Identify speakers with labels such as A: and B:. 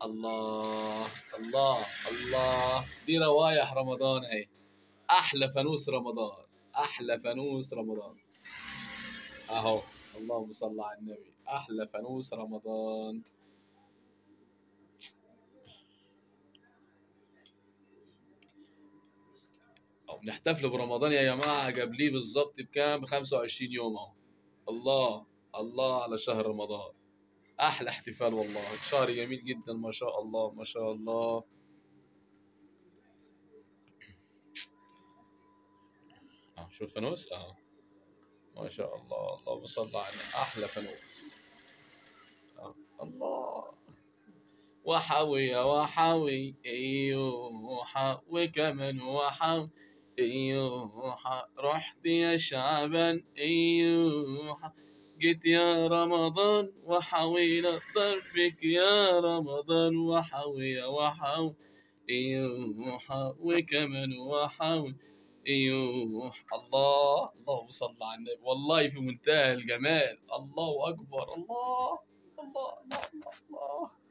A: الله الله الله، دي روايح رمضان اهي. احلى فانوس رمضان، احلى فانوس رمضان اهو. اللهم صل على النبي، احلى فانوس رمضان. أو بنحتفل برمضان يا جماعه قبليه بالظبط بكام؟ ب 25 يوم اهو. الله الله على شهر رمضان، احلى احتفال والله. شهر جميل جدا ما شاء الله ما شاء الله. شوف فانوس ما شاء الله. اللهم صل على النبي، احلى فانوس. الله. وحوي وحوي ايوه وكمان وحوي ايوه، رحت يا شعبان ايوه، جيت يا رمضان وحوينا ضربك يا رمضان، وحوي وحوي ايوه وكمان وحوي ايوه. الله اللهم صل على النبي، والله في منتهى الجمال. الله اكبر. الله الله الله الله, الله.